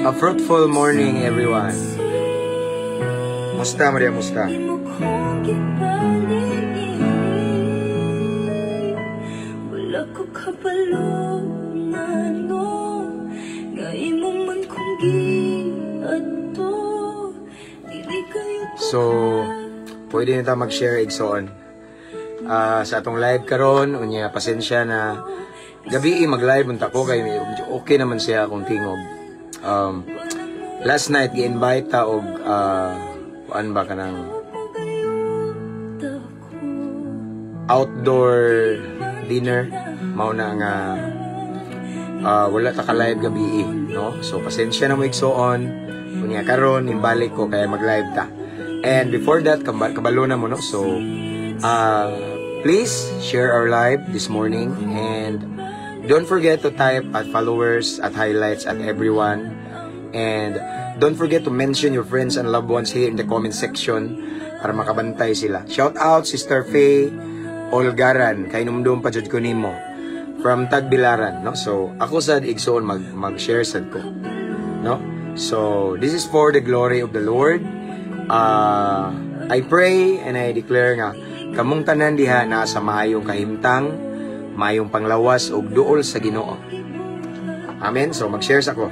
A fruitful morning, everyone. Musta, Maria, musta? So, pwede nita mag-share igsoon. Sa atong live karon, unya pasensya na gabi mag-live unta ko kay okay naman siya kung tingog. Last night gi-invite ta og kuan ba kanang outdoor dinner mao na nga wala ta ka live gabi no. So pasensya na mo igsoon unya karon imbalik ko kaya mag-live ta. And before that kabalo na mo no. So please share our live this morning and don't forget to type at followers, at highlights, at everyone. And don't forget to mention your friends and loved ones here in the comment section para makabantay sila. Shout out Sister Faye Olgaran, kay numdum pa jud ko nimo from Tagbilaran, no? So ako sad igsoon mag-share sad ko, no? So this is for the glory of the Lord. I pray and I declare nga kamong tanan diha naa sa maayong kahimtang, mayong panglawas og duol sa Ginoo. Amen. So mag-share sa ko.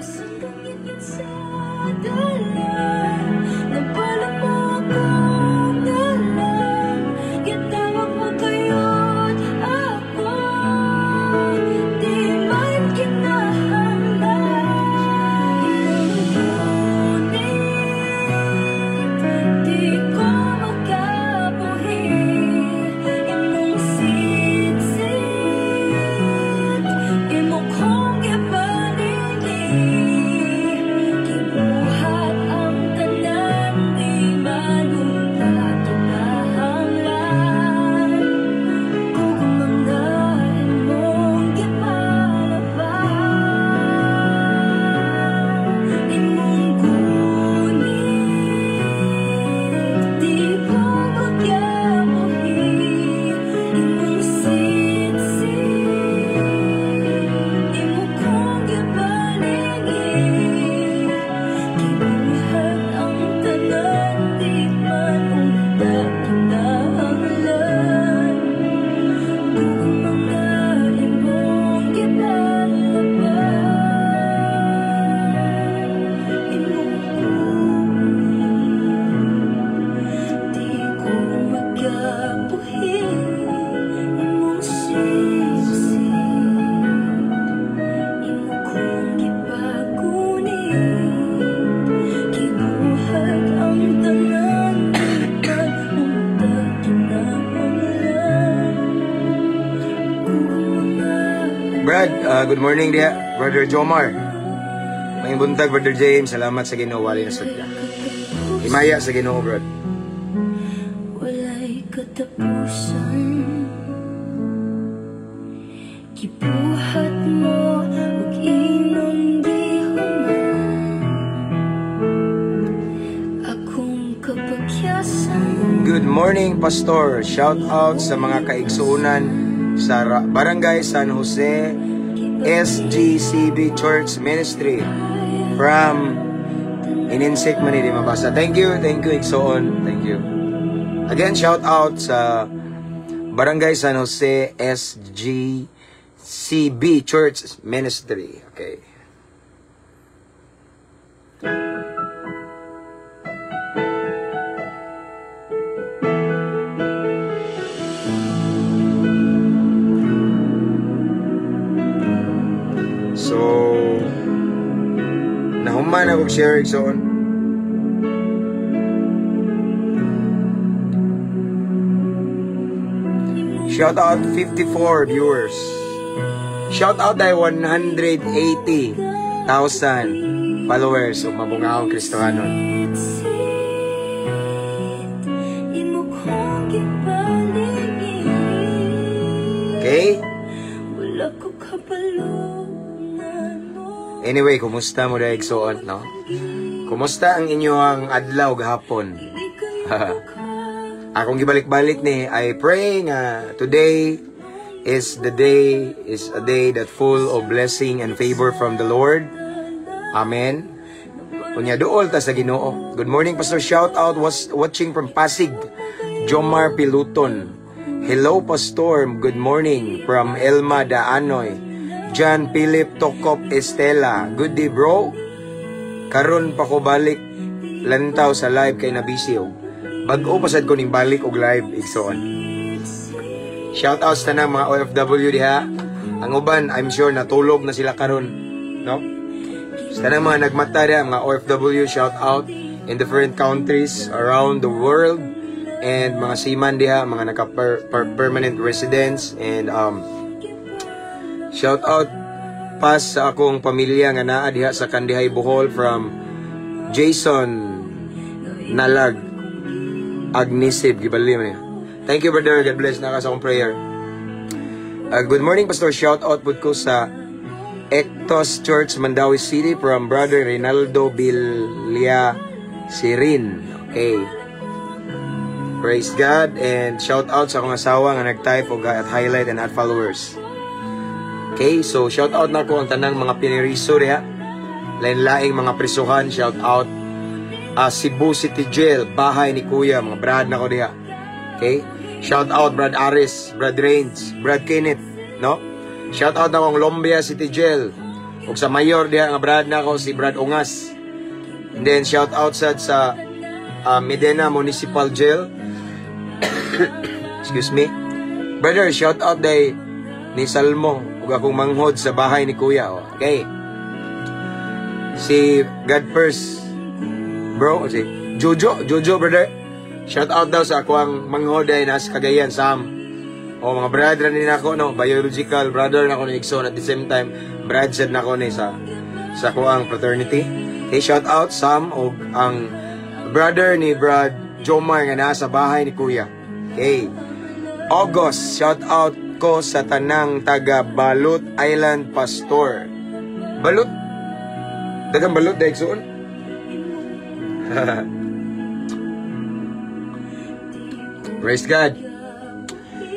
Good morning dia, Brother Jomar. May buntag, Brother James. Salamat sa Ginoo, wali na sadya. Himaya sa Ginoo, brad. Walay katapusan. Gibuhat mo ug imong gihuman. Akong kapagyasan. Good morning, Pastor. Shout out sa mga kaigsuunan sa Barangay San Jose SGCB Church Ministry from Ininsik, Manila, Mabasa. Thank you, Iksoon. Thank you. Again, shout out sa Barangay San Jose SGCB Church Ministry. Okay. So, nahuman ako share Iksoon. Shout out 54 viewers. Shout out ay 180,000 followers o mabungaong Kristohanon. Okay? Anyway, kumusta mo dahil Iksoon, no? Kumusta ang inyong adlaw gahapon? Akong gibalik-balik ni, I pray nga today is a day that full of blessing and favor from the Lord. Amen. Unya duol ta sa Ginoo. Good morning, Pastor. Shout out was watching from Pasig. Jomar Piluton. Hello, Pastor. Good morning from Elma Daanoy. John Philip Tokop Estela. Good day, bro. Karon pa ko balik lantaw sa live kay nabisiw. Bag-o pasad ko ning balik og live igsoon. Shout out sa tanang mga OFW diha. Ang uban, I'm sure natulog na sila karon, no? Sa tanang mga nagmata diha, mga OFW, shout out in different countries around the world, and mga seaman diha, mga naka-permanent residents, and shout out pas sa akong pamilya nga naa diha sa Kandihay, Bohol, from Jason Nalag Agnisib Gibali man. Thank you, brother. God bless na ka sa akong prayer. Good morning, Pastor. Shout out pud ko sa Ectos Church, Mandawi City, from brother Rinaldo Bilia Sirin. Okay. Praise God, and shout out sa akong asawa nga nag-type og at highlight and add followers. Okay, so shout out na ko ang tanang mga piniriso diha. Lain-laing mga prisuhan, shout out. Cebu City Jail, bahay ni Kuya, mga brad na ko diha. Okay? Shout out Brad Aris, Brad Rains, Brad Kenneth, no? Shout out na kong Lombia City Jail. Ug sa mayor diha nga brad na ko si Brad Ungas. And then shout out sa Medina Municipal Jail. Excuse me. Brother, shout out day ni Salmo ug akong manghod sa bahay ni Kuya. Okay. Si God First, bro, si Jojo brother. Shout out daw sa akong manghod ay nasa Cagayan, Sam. O mga brother din ako, no, biological brother na ako ni Igsoon, at the same time brad said na ako ni sa kuang fraternity. Okay, shout out Sam o ang brother ni Brad Jomar nga nasa bahay ni Kuya. Okay. August, shout out ko sa tanang taga Balut Island Pastor. Balut? Dagang Balut dahil Igsoon? Praise God.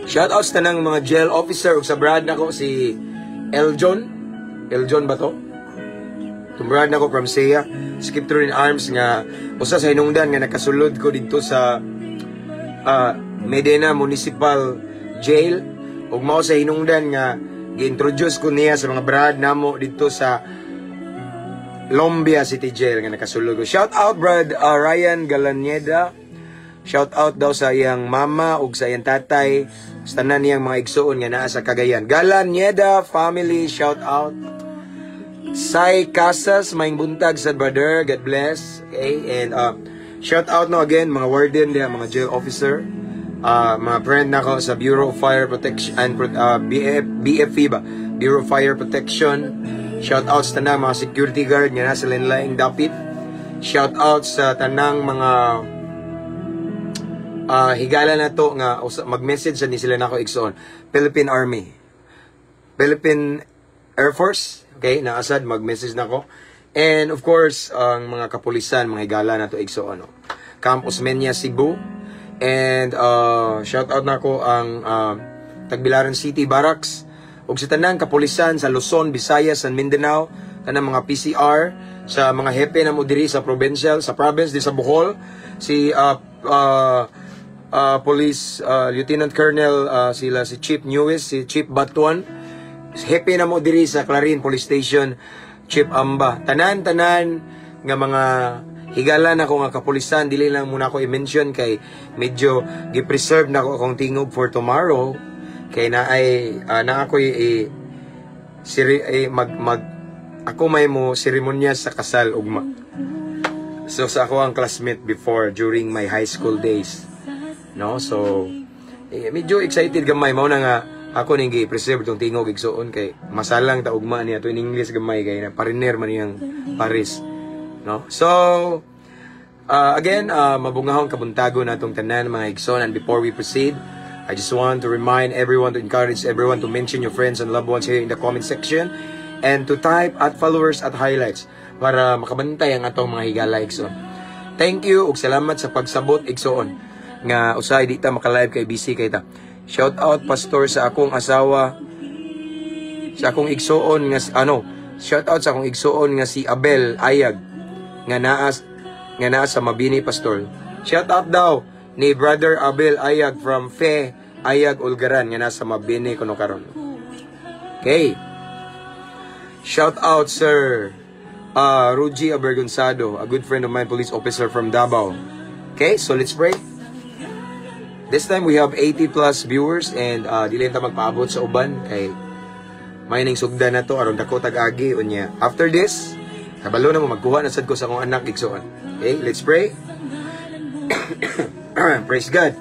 Shout out sa tanang mga jail officer ug sa brad nako si Eljon ba to? Tung brad nako from SEA, Skip Through in Arms nga usa sa hinungdan nga nakasulod ko dito sa Medina Municipal Jail, ug mao sa hinungdan nga gi-introduce ko niya sa mga brad namo dito sa Lombia City Jail nga nakasulod ko. Shout out Brad Ryan Galaneda. Shout out daw sa iyang mama ug sa iyang tatay, sa tanan niyang mga igsoon nga naa sa Cagayan. Galaneda family, shout out. Sai Casas, maing buntag sa brother, God bless. Okay, and shout out no again mga warden diha, mga jail officer, mga friend nako sa Bureau of Fire Protection and BFP ba, Bureau of Fire Protection. Shout out sa tanang mga security guard nga nasa lain-laing dapit. Shout out sa tanang mga higala na to nga mag-message ni sila nako igsoon. Philippine Army, Philippine Air Force, okay, na asad mag-message nako. And of course, ang mga kapulisan, mga higala na to igsoon, no? Camp Osmeña, Cebu. And shout out nako ang Tagbilaran City Barracks ug sa tanang kapulisan sa Luzon, Visayas, and Mindanao, tanang mga PCR, sa mga hepe na mo diri sa provincial, sa province di sa Bohol, si Police Lieutenant Colonel si Chief Newis, si Chief Batuan, hepe na mo diri sa Clarin Police Station, Chief Amba. Tanan nga mga higala na ko nga kapulisan, dili lang muna ako i-mention kay medyo gi-preserve na ko akong tingog for tomorrow, kay na ay na ako ako may mo seremonya sa kasal ugma. So sa ako ang classmate before during my high school days, no? So medyo excited gamay mao na nga ako ning gi-preserve tong tingog igsoon kay masalang ta ugma niya to in English gamay kay na pariner man niyang Paris, no? So again, mabungahon kabuntago natong tanan mga igsoon. And before we proceed, I just want to remind everyone, to encourage everyone to mention your friends and loved ones here in the comment section, and to type at followers at highlights para makabantay ang atong mga higala igsoon. Thank you ug salamat sa pagsabot igsoon nga usay di ta maka-live kay busy kay ta. Shout out Pastor sa akong asawa, sa akong igsoon nga shout out sa akong igsoon nga si Abel Ayag. nga naa sa Mabini, Pastor. Shout out daw ni Brother Abel Ayag from Fe Ayag Ulgaran nga nasa Mabini kuno karon. Okay. Shout out Sir Ruji Abergonzado, a good friend of mine, police officer from Davao. Okay, so let's pray. This time we have 80 plus viewers and dili ta magpaabot sa uban kay may ning sugdan na to aron dako tag-agi unya. After this, kabalo na mo magkuha na sad ko sa akong anak igsoon. Okay, let's pray. Praise God.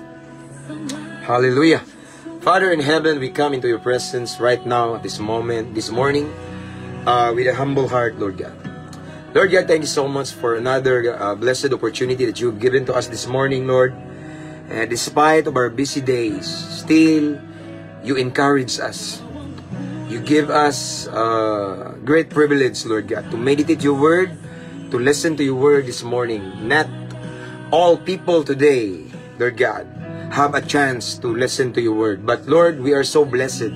Hallelujah. Father in heaven, we come into your presence right now, this moment, this morning, with a humble heart, Lord God. Lord God, thank you so much for another blessed opportunity that you've given to us this morning, Lord. And despite of our busy days, still, you encourage us. You give us great privilege, Lord God, to meditate your word, to listen to your word this morning. Not all people today, Lord God, have a chance to listen to your word. But Lord, we are so blessed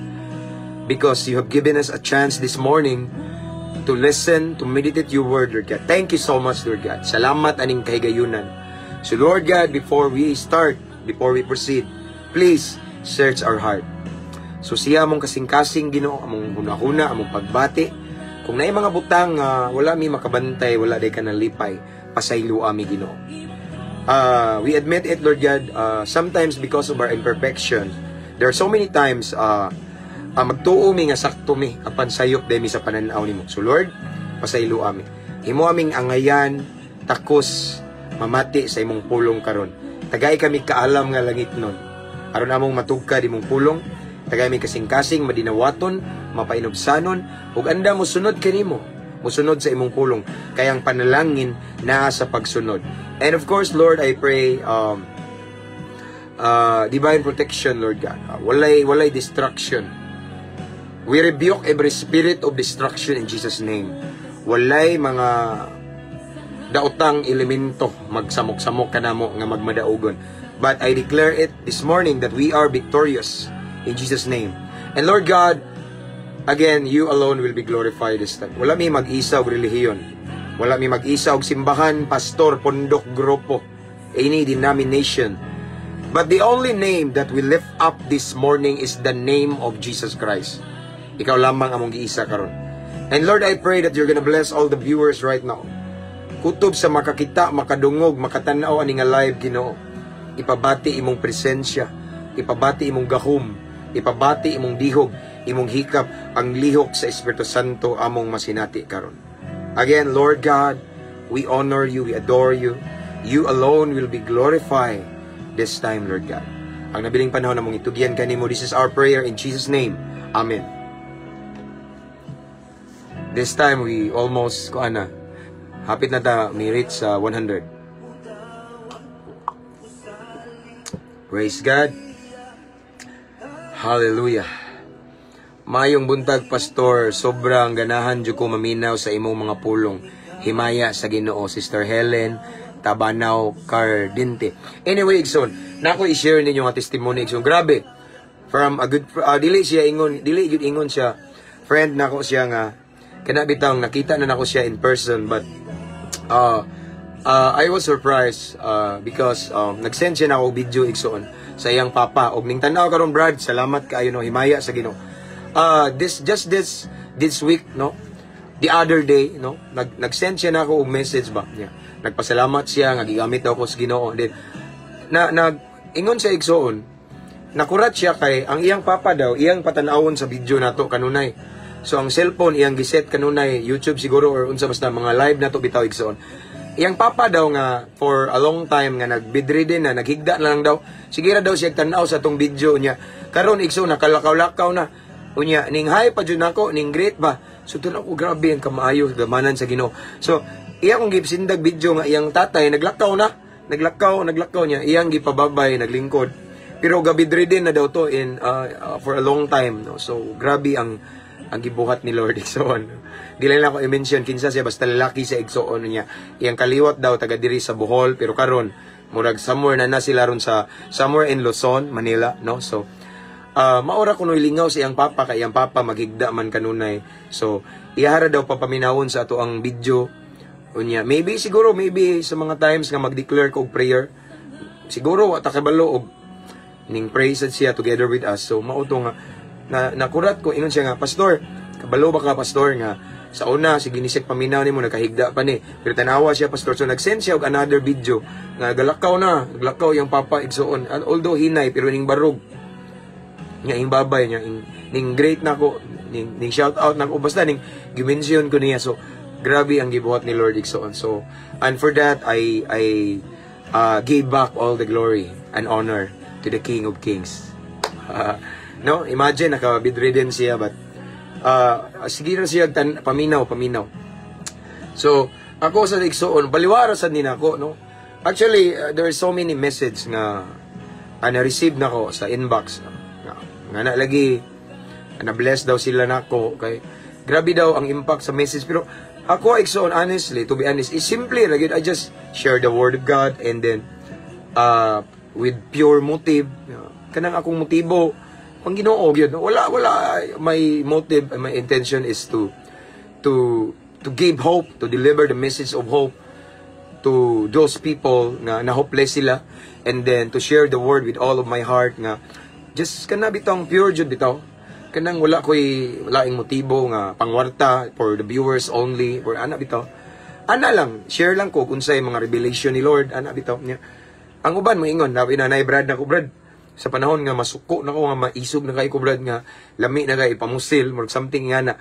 because you have given us a chance this morning to listen, to meditate your word, Lord God. Thank you so much, Lord God. Salamat aning kahigayunan. So Lord God, before we start, before we proceed, please search our heart. So siya among kasing-kasing Ginoo, among hunahuna, among pagbati. Kung naay mga butang wala mi makabantay, wala day ka nalipay, pasaylo ami Ginoo. We admit it, Lord God, sometimes because of our imperfection, there are so many times magtuo mi nga sakto mi apan sayop day mi sa pananaw nimo. So Lord, pasaylo ami. Himo aming angayan, takos, mamati sa imong pulong karon. Tagay kami kaalam nga langit nun. Aron among matugka di mong pulong. Tagay mi kasing-kasing madinawaton, mapainobsanon, ug anda mo sunod kanimo. Musunod sa imong pulong. Kayang panalangin na sa pagsunod. And of course, Lord, I pray divine protection, Lord God. Walay distraction. We rebuke every spirit of destruction in Jesus' name. Walay mga daotang elemento magsamok-samok kanamo nga magmadaugon. But I declare it this morning that we are victorious in Jesus' name. And Lord God, again, you alone will be glorified this time. Wala mi mag-isa og relihiyon. Wala mi mag-isa og simbahan, pastor, pondok, grupo, any denomination. But the only name that we lift up this morning is the name of Jesus Christ. Ikaw lamang among giisa karon. And Lord, I pray that you're gonna bless all the viewers right now. Kutob sa makakita, makadungog, makatanaw ani nga live Ginoo. Ipabati imong presensya, ipabati imong gahom, ipabati imong dihog, imong hikap, ang lihok sa Espiritu Santo among masinati karon. Again, Lord God, we honor you, we adore you. You alone will be glorified this time, Lord God. Ang nabiling panahon namong itugyan kanimo. This is our prayer in Jesus' name. Amen. This time we almost hapit na ta may reach 100. Praise God. Hallelujah. Mayong buntag, Pastor, sobrang ganahan jud ko maminaw sa imong mga pulong. Himaya sa Ginoo, Sister Helen Tabanaw Cardinte. Anyway, Igsoon, nako i-share ninyo nga testimony, Igsoon. Grabe. From a good dili jud ingon siya. Friend nako siya nga kanabitang nakita na nako siya in person, but I was surprised because nag-send siya na ako video, Igsoon, sa iyang papa. Og ning tanaw karon, Brad, salamat kaayo, no, himaya sa Ginoo. This week, no, the other day, no, nag-send siya na ako og message ba niya. Nagpasalamat siya nga gigamit daw ko sa Ginoo. Then ingon sa Igsoon, nakurat siya kay ang iyang papa daw iyang patanawon sa video nato kanunay. So ang cellphone iyang giset kanunay, YouTube siguro or unsa basta mga live nato bitaw, Igsoon. Iyang papa daw nga for a long time nga nagbedridden na, naghigda na lang daw. Sigira daw siya tanaw sa tong video niya. Karon, Igsoon, nakalakaw-lakaw na. Unya, ning high pa dyan ako, ning great ba? So, ito na ako, grabe, ang kamaayo, gamanan sa Ginoo. So, iyang kong gipsindag video nga, iyang tatay, naglakaw na. Naglakaw niya. Iyang gipababay, naglingkod. Pero gabidridden na daw to for a long time. No? So, grabe ang gibuhat ni Lord Igsoon. Di lang ako i-mention, kinsa siya, basta lalaki sa Igsoon niya. Iyang kaliwat daw, taga diri sa Bohol. Pero karon murag somewhere na sila ron somewhere in Luzon, Manila. No? So, maura kuno ilingaw sa iyang papa, kay iyang papa maghigda man kanunay. So iyahara daw papaminawon sa ato ang video Unya, maybe siguro sa mga times nga mag-declare ko og prayer, siguro wa ta kabalo og ning pray sad siya together with us. So mao to nga nakurat ko ingon siya nga, pastor, kabalo ba ka pastor nga sa una sige nisik paminaw nimo nakahigda pa ni. Pero tanawa siya pastor, so nag-send siya og another video nga naglakaw yung papa igsoon. Although hinay pero ning barog nga ing babay niya ning great nako ning shout out nako basta ning gimension ko niya. So grabe ang gibuhat ni Lord igsoon. So and for that I gave back all the glory and honor to the King of Kings. No, imagine naka-bedridden siya but sige na siya paminaw. So ako sa igsoon baliwara sad ni nako, no. Actually there are so many message nga na-receive nako sa inbox nga na lagi na bless daw sila nako kay grabe daw ang impact sa message. Pero ako igsoon, honestly, to be honest, is simply like I just share the word of God and then with pure motive. Kanang akong motibo pang Ginoo gyud. Wala my motive, my intention is to give hope, to deliver the message of hope to those people na hopeless sila, and then to share the word with all of my heart nga just kana bitong pure jud bitaw. Kanang walaing motibo nga pangwarta for the viewers only or ana bitaw. Ana lang, share lang ko unsay mga revelation ni Lord, ana bitaw niya. Ang uban mo ingon, nanay Brad na ko Brad. Sa panahon nga masuko na ko nga maisog na kay ko Brad nga lami na kay pamusil or something nga na.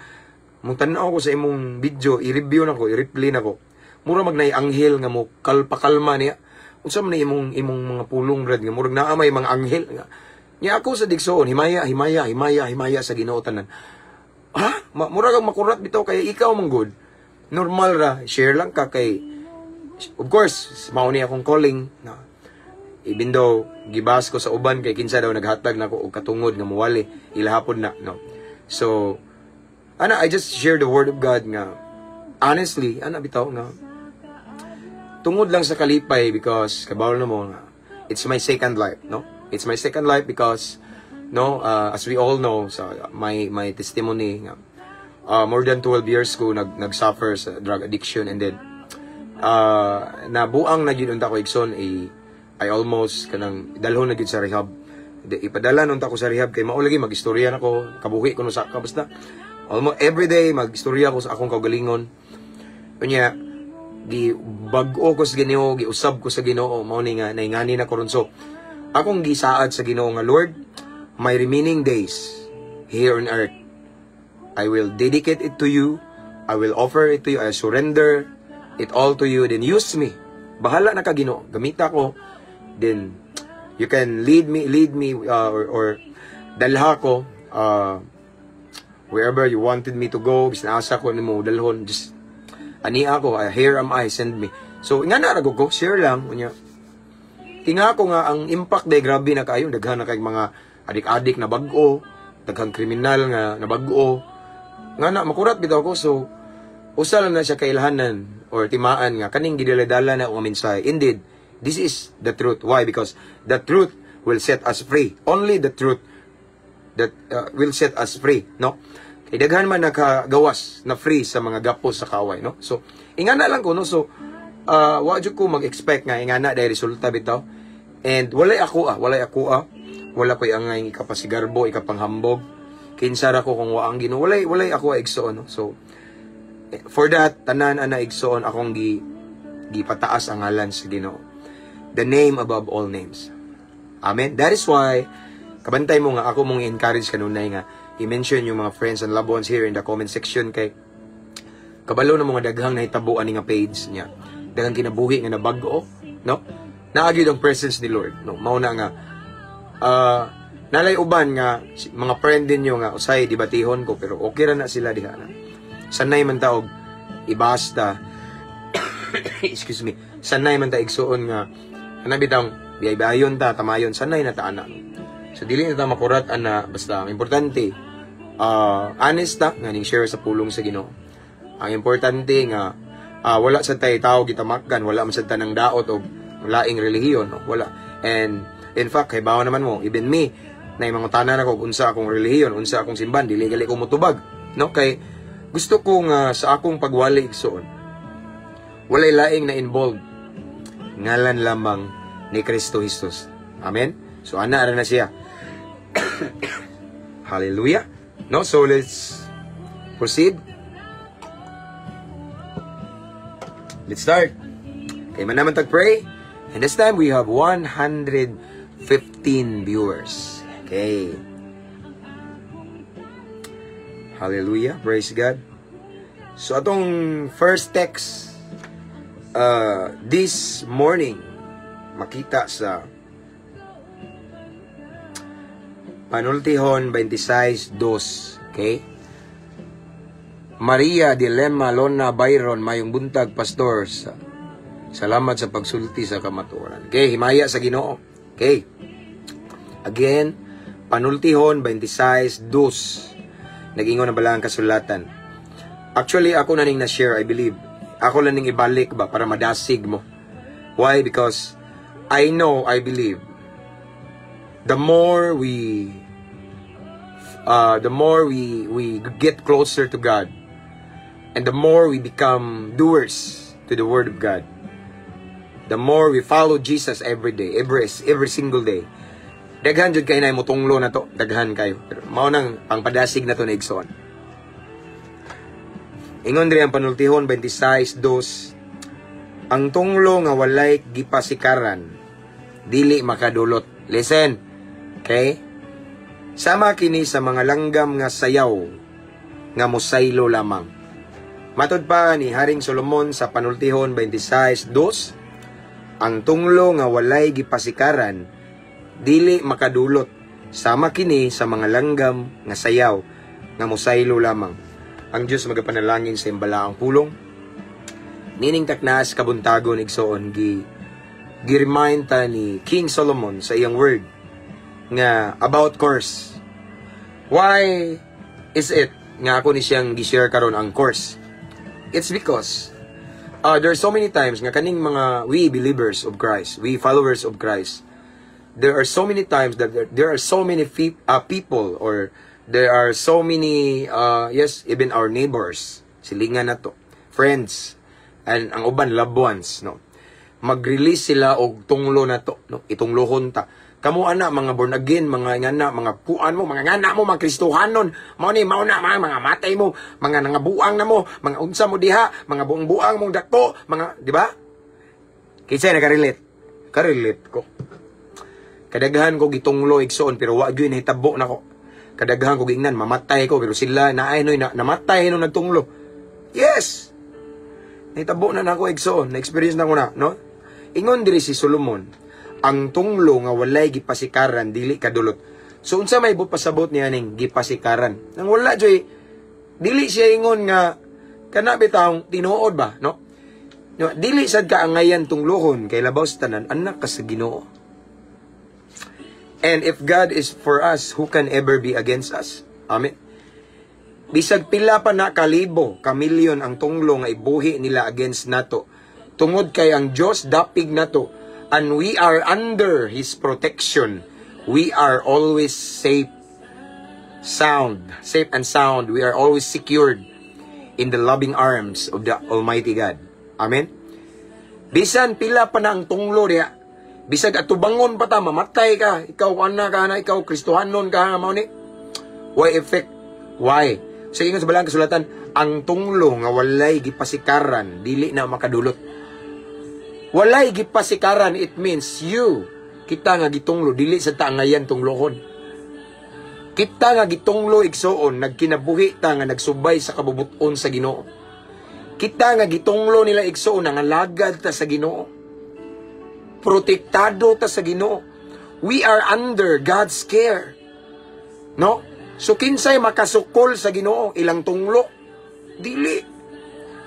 Mong tanaw ko sa imong video, i-review na ko, i-replay na ko. Mura magnay anghel nga mo kalpakalma niya. Unsa man imong mga pulong Brad nga murag naa may mga anghel nga. Nya ako sa digsoon, himaya sa Ginoo tanan. Ha? Mura kang makurat bitaw kay ikaw manggod. Normal ra, share lang ka kay of course, mao ni akong calling na even though gibas ko sa uban kay kinsa daw naghatag nako og katungod nga muwali ilahapon na, no. So I just share the word of God nga honestly, bitaw nga tungod lang sa kalipay because kabawal na mo nga it's my second life, no. It's my second life because, no, as we all know, sa my testimony, more than 12 years ko nag-suffer sa drug addiction, and then nabuang na gyud unta ko igsoon I almost kanang dalhon na gyud sa rehab. Ipadala nunta ko sa rehab kay mao lagi magistorya nako, kabuhi ko no sa basta almost every day magistorya ko sa akong kaugalingon. Unya gi bag-o ko sa Ginoo, giusab ko sa Ginoo, mao ni nga naingani na ko ron. So akong gisaad sa Ginoo nga Lord, my remaining days here on earth, I will dedicate it to you. I will offer it to you. I surrender it all to you. Then use me. Bahala na ka Ginoo. Gamita ko. Then you can lead me or dalha ko wherever you wanted me to go. Bisnasa ko nimo dalhon. Just ani ako. Here am I. Send me. So nga narago ko. Share lang. Unya. Tinga ko nga ang impact day grabe na kayo, daghan na kay mga adik-adik na bag-o, daghang kriminal nga nabag-o. Nga na makurat bitaw ko, so usa lang na siya kailahanan or timaan nga kaning gidaladala na ang mensahe. Indeed, this is the truth. Why? Because the truth will set us free. Only the truth that will set us free, no? Kay daghan man nakagawas na free sa mga gapos sa kaway, no? So ingana lang ko, no? So wa jud ko mag-expect nga ingana dahil resulta bitaw. And wala ko'y angay ikapasigarbo, ikapanghambog. Kinsa ra ko kung wa ang Ginoo. Walay ako igsoon, no. So for that tanan ana igsoon akong gipataas ang ngalan sa Ginoo. The name above all names. Amen. That is why kabantay mo nga ako mong encourage kanunay nga i-mention yung mga friends and loved ones here in the comment section kay kabalo na mga daghang nahitabo ani nga page niya. Daghang kinabuhi nga nabag-o, no? Naagid ang presence ni Lord, no? Mao na nga nalay uban nga mga friend din nyo nga usay dibatihon ko pero okay ra na sila diha na. Sanay man taog ibasta. Excuse me. Sanay man ta igsuon nga ana bitang biyay-bayon ta tamayon sanay na ta ana. So dili na ta makurat ana basta ang importante honest ta nga ning share sa pulong sa Ginoo. Ang importante nga wala sa tay tao gitamakgan, wala man sa tanang daot o laing relihiyon, no? Wala. And in fact, kay bawo naman mo, even me, na yung mga tanan ako unsa akong relihiyon, unsa akong simbahan, dili gali ko mutubag, no? Kay gusto ko nga sa akong pagwali igsoon, walay laing na involved. Ngalan lamang ni Kristo Jesus. Amen? So, ana na siya. Hallelujah. No? So, let's proceed. Let's start. Okay, man naman tag-pray. And this time, we have 115 viewers. Okay. Hallelujah. Praise God. So, atong first text this morning, makita sa Panultihon 26:2. Okay? Maria Dilema Lona Byron mayong buntag pastor. Salamat sa pagsulti sa kamatuoran. Okay, himaya sa Ginoo. Okay. Again, Panultihon 26:2. Nag-ingon na bala ang kasulatan. Actually, ako na ning na-share, I believe. Ako lang ning ibalik ba para madasig mo. Why? Because I know, I believe, the more we get closer to God, and the more we become doers to the Word of God, the more we follow Jesus every day, every single day. Daghan jud kay na mo tunglo na to, daghan kayo. Pero mao nang pangpadasig na to na igsoon. Ingon diri ang Panultihon 26:2. Ang tunglo nga walay gipasikaran dili makadulot. Listen. Okay? Sama kini sa mga langgam nga sayaw nga mosaylo lamang. Matod pa ni Haring Solomon sa Panultihon 26:2, ang tunglo nga walay gipasikaran dili makadulot, sama kini sa mga langgam nga sayaw nga mosaylo lamang. Ang Dios magapanalangin sa imbalaang pulong. Nining taknas kabuntagon igsoon gi-remind ta ni King Solomon sa iyang word nga about course. Why is it nga ako ni siyang gi-share karon ang course? It's because there are so many times nga kaning mga we believers of Christ, we followers of Christ, there are so many times that there are so many people, or there are so many yes, even our neighbors, silingan na to, friends, and ang uban loved ones, no, mag-release sila og tunglo na to, no, itunglohon ta. Kamo ana mga born again, mga ngana, mga puan mo, mga ngana mo, mga Kristohanon, mao ni mao na mga matay mo, mga nangabuang na mo, mga unsa mo diha, mga buang-buang mong dako, mga, di ba? Kinsa nakarelate? Karelate ko. Kadaghan ko gitunglo igsoon pero wa gyud nahitabo nako. Kadaghan ko gingnan mamatay ko pero sila naay noy namatay no nagtunglo. Yes. Nahitabo na nako igsoon, na experience na ko na, no? Ingon diri si Solomon, ang tunglo nga walay gipasikaran dili kadulot. So unsa may pasabot niya ning gipasikaran? Nang wala joy dili siya ingon nga kana bitaw tinuod ba, no? No, dili sad ka angayan tunglohon kay labaw sa tanan anak ka sa Ginoo. And if God is for us, who can ever be against us? Amen. Bisag pila pa na kalibo, kamilyon ang tunglo nga ibuhi nila against nato. Tungod kay ang Dios dapig nato, and we are under His protection. We are always safe and sound. We are always secured in the loving arms of the Almighty God. Amen. Bisan pila pa na ang tunglo diha, bisag atubangon pa ta, mamatay ka, ikaw ana ka na, ikaw Kristohanon ka, mao ni. Why effect? Why? Sa ingon sa balang kasulatan, ang tunglo nga walay gipasikaran dili na makadulot. Walay gipasikaran, it means kita nga gitunglo dili sa taangayan tunglohon. Kita nga gitunglo igsoon nagkinabuhi ta nga nagsubay sa kabubuton sa Ginoo. Kita nga gitunglo nila igsoon nga lagad ta sa Ginoo. Protektado ta sa Ginoo. We are under God's care. No? So kinsay makasukol sa Ginoo ilang tunglo? Dili.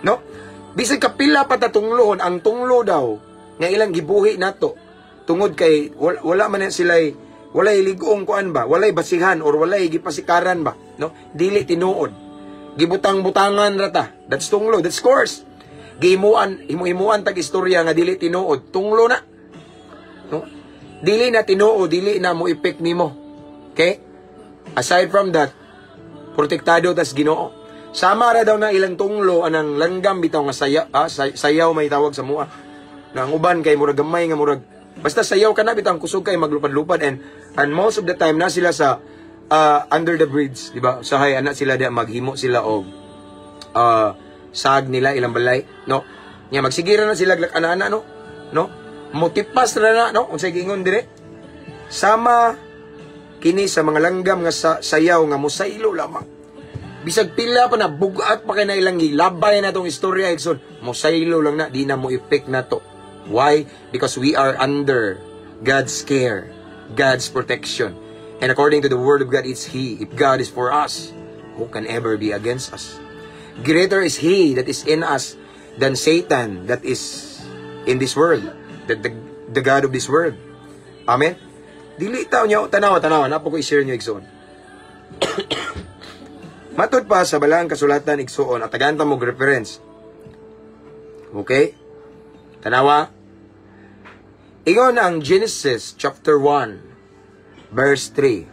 No? Bisag kapila pa ta tunglohon, ang tunglo daw nga ilang gibuhi nato tungod kay wala man sila walay ligong kuan ba, walay basihan or walay gipasikaran ba, no? Dili tinuod. Gibutang-butangan ra ta. That's tunglo, that's course. Himuan tag istorya nga dili tinuod, tunglo na. No? Dili na tinuod, dili na mo epek nimo. Okay? Aside from that, protektado tas Ginoo. Sama ra daw na ilang tunglo anang langgam bitaw nga sayaw may tawag sa mua. Na ang uban kay murag gamay nga murag basta sayaw ka na bitaw kusog kay maglupad-lupad and most of the time na sila sa under the bridge, di ba? Usahay ana sila dia maghimo sila og sag nila ilang balay, no? Nya magsigira na sila ana-ana, no? Motipas ra na, no? Unsay giingon dire? Sama kini sa mga langgam nga sayaw nga mosaylo lamang. Bisag pila pa na bugat pa kay na ilang gilabay na tong istorya igsoon. Mosaylo lang na, di na mo effect na to. Why? Because we are under God's care, God's protection. And according to the word of God, it's He. If God is for us, who can ever be against us? Greater is He that is in us than Satan that is in this world, the God of this world. Amen? Dili taw niyo, tanawa, napo ko i-share niyo igsoon. Matod pa sa balaang kasulatan igsuon at tagaanta mo reference. Okay? Tanawa. Ingon ang Genesis chapter 1 verse 3.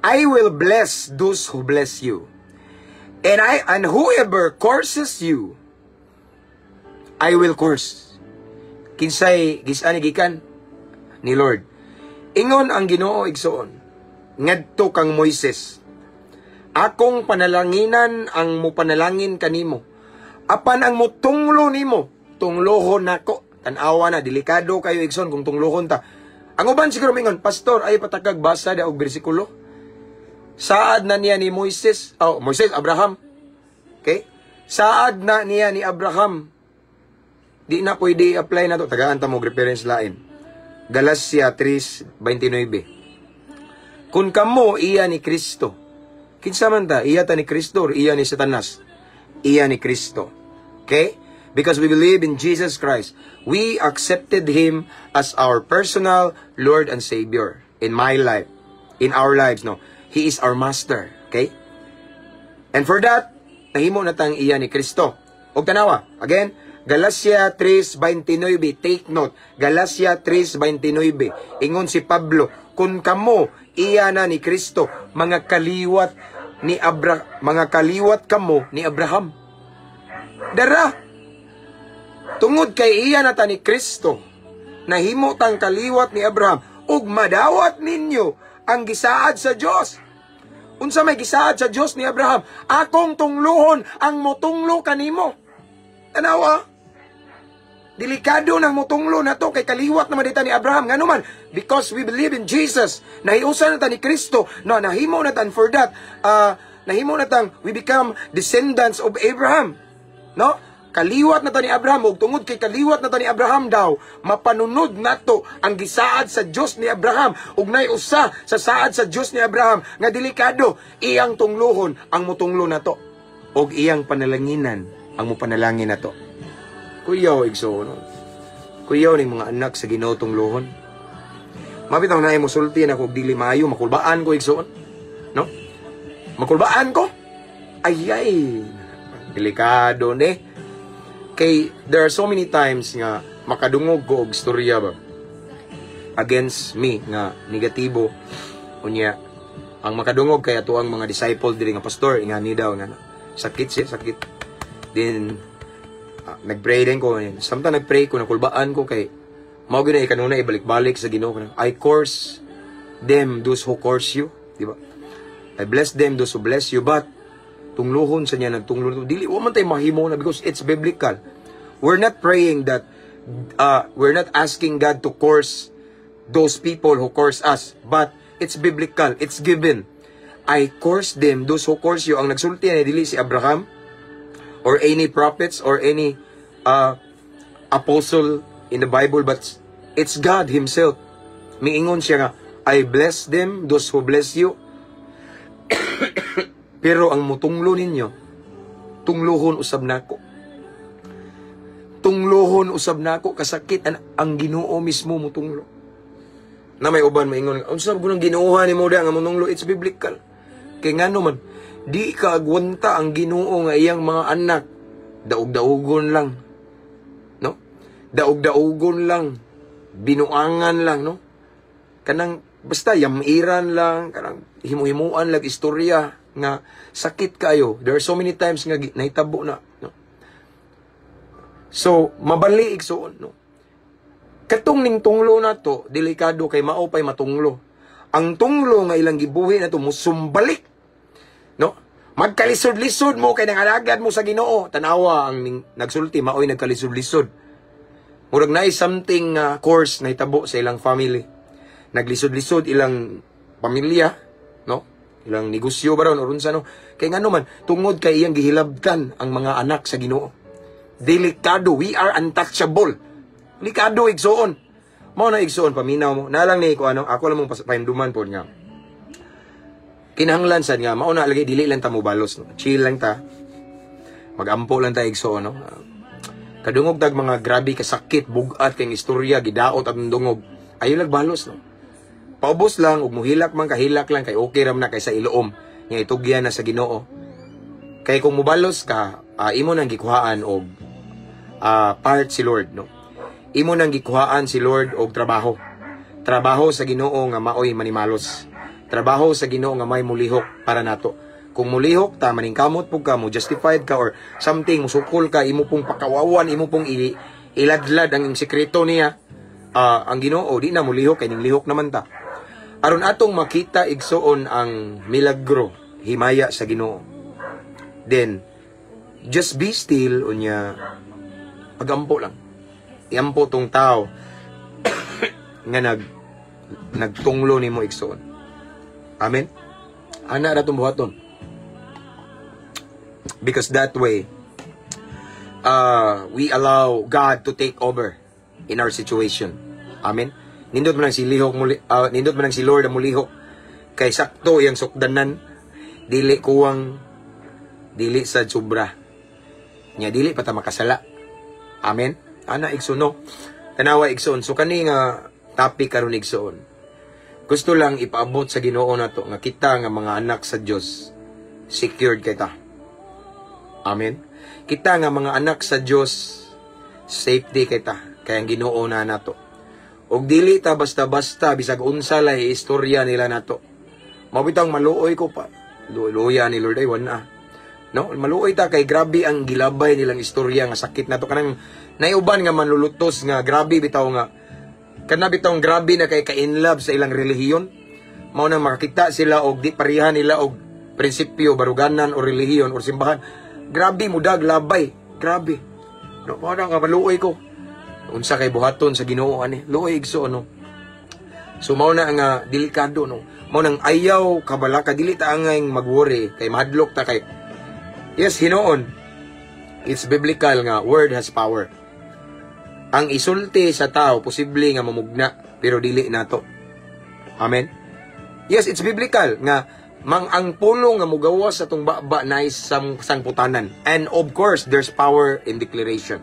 I will bless those who bless you. And whoever curses you, I will curse. Kinsay gisani gikan ni Lord. Ingon ang Ginoo igsuon. Ngadto kang Moises. Akong panalanginan ang mupanalangin kanimo. Apan ang mutunglo nimo, tunglohon nako. Tanawa na, delikado kayo igsoon kung tunglohon ta. Ang uban siguro mingon, Pastor, ay patakag basa da og bersikulo. Saad na niya ni Moises, Abraham. Okay? Saad na niya ni Abraham. Di na pwede apply na to. Tagaan ta mo reference lain. Galatia 3:29. Kung kamo iya ni Kristo, kinsa man ta, iya ta ni Kristo or iya ni Satanas? Iya ni Kristo. Okay? Because we believe in Jesus Christ. We accepted Him as our personal Lord and Savior. In my life. In our lives, no? He is our Master. Okay? And for that, nahimo na tang iya ni Kristo. Og tanawa, again, Galatia 3:29. Take note. Galatia 3:29. Ingon si Pablo, kung kamo iya na ni Kristo, mga kaliwat kamo ni Abraham. Dara, tungod kay iya na ta ni Kristo, nahimo tang kaliwat ni Abraham, ug madawat ninyo ang gisaad sa Dios. Unsa may gisaad sa Dios ni Abraham? Akong tunglohon ang motunglo kanimo. Tanawa, delikado nang mutunglo na to kay kaliwat naman dita ni Abraham. Nga naman, because we believe in Jesus, nahiusan na ta ni Kristo, no, nahimo na tan for that, nahimo na tang we become descendants of Abraham. No? Kaliwat na ta ni Abraham, ug tungod kay kaliwat na ta ni Abraham daw, mapanunod nato ang gisaad sa Dios ni Abraham, ug nay usa sa saad sa Dios ni Abraham nga delikado, iyang tunglohon ang mutunglo nato, ug iyang panalanginan ang mupanalangin nato. Kuyaw igsoon. Kuyaw ning mga anak sa Ginoo tunglohon. Mabitaw na ay musulti na kog dili maayo, makulbaan ko igsoon. No? Makulbaan ko. Ay. Delikado ni. Kay there are so many times nga makadungog ko og istorya ba against me nga negatibo unya ang makadungog kay ato ang mga disciple diri nga pastor nga ni daw nga sakit. Then nagpray din ko. Samtang nagpray ko, nakulbaan ko kay mao gyud na kanuna ibalik-balik sa Ginoo. I curse them those who curse you, di ba? I bless them those who bless you, but tunglohon sa niya nagtunglohon. Dili wa man tay mahimo na because it's biblical. We're not praying that we're not asking God to curse those people who curse us, but it's biblical, it's given. I curse them those who curse you. Ang nagsulti na dili si Abraham or any prophets or any apostle in the Bible, but it's God Himself. Miingon siya nga, I bless them, those who bless you. Pero ang mutunglo ninyo, tunglohon usab nako. Tunglohon usab nako, kasakit ang Ginoo mismo mutunglo. Na may uban maingon, unsa mo nang ginuuhan nimo da nga mutunglo? It's biblical. Kay ngano man, di ka agwanta ang Ginoo nga iyang mga anak daog-daogon lang, no? Daog-daogon lang, binuangan lang, no? Kanang basta yamiran lang, kanang himu-himuan lang istorya, nga sakit kayo. There are so many times nga nahitabo na, no? So mabali igsoon, no? Katong ning tunglo na to, delikado kay mao pay matunglo. Ang tunglo nga ilang gibuhi na to musumbalik, no? Magkalisod-lisod mo kay nangalagad mo sa Ginoo. Tanawa ang nagsulti maoy nagkalisod-lisod. Murag naay something course na hitabo sa ilang family. Naglisod-lisod ilang pamilya, no? Ilang negosyo ba ron o runsa, no? Kay ngano man tungod kay iyang gihilabtan ang mga anak sa Ginoo. Delikado, we are untouchable. Delikado igsoon. Mao na igsoon paminaw mo. Nalang ni ko ano, ako lang mong pahinduman pod nga. Kinahanglan sad nga mao na lagi dili lang ta mo balos, no? Chill lang ta. Magampo lang ta igsoon, no? Kadungog tag mga grabe ka sakit, bugat kay istorya gidaot ang dungog. Ayo lang balos, no? Paubos lang ug muhilak man kahilak lang kay okay ram na kay sa iloom. Nga itugyan na sa Ginoo. Kay kung mubalos ka, imo nang gikuhaan og part si Lord, no? Imo nang gikuhaan si Lord og trabaho. Trabaho sa Ginoo nga maoy manimalos. Trabaho sa Ginoo nga may mulihok para nato. Kung mulihok ta maningkamot pug ka mo justified ka or something musukol ka imo pong pakawawan, imo pong iladlad ang sekreto niya. Ang Ginoo di na mulihok kay ning lihok naman ta. Aron atong makita igsoon ang milagro himaya sa Ginoo. Then just be still unya pagampo lang. Iampo tong tao nga nagtunglo nimo igsoon. Amen. Ana ra tong buhaton. Because that way we allow God to take over in our situation. Amen. Nindot man ang si lihok nindot man ang si Lord ang mulihok kay sakto yang sukdanan dili kuwang dili sad sobra. Nya dili pa ta makasala. Amen. Ana igsuno. Tanawa igsoon. So kani nga topic karon igsoon. Gusto lang ipaabot sa Ginoo nato nga kita nga mga anak sa Dios secured kay ta. Amen. Kita nga mga anak sa Dios safety kay ta kay ang Ginoo na nato. Og dili ta basta-basta bisag unsa lay istorya nila nato. Mabitang maluoy ko pa. Luya ni Lord ay wana. No, maluoy ta kay grabe ang gilabay nilang istorya nga sakit nato kanang naiuban nga manlulutos nga grabe bitaw nga kana bitaw grabe na kay ka-in love sa ilang relihiyon. Mao nang makakita sila og di pareha nila og prinsipyo baruganan o relihiyon o simbahan. Grabe mudag labay, grabe. No, mao nang maluoy ko. Unsa kay buhaton sa Ginoo ani? Luoy igso no. So mao na nga delikado no. Mao nang ayaw kabalaka dili ta angay magworry kay mahadlok ta kay yes, hinoon. It's biblical nga word has power. Ang isulti sa tao posible nga mamugna pero dili nato. Amen. Yes, it's biblical nga ang pulo nga mugawas sa tong baba na isang sangputanan. And of course, there's power in declaration.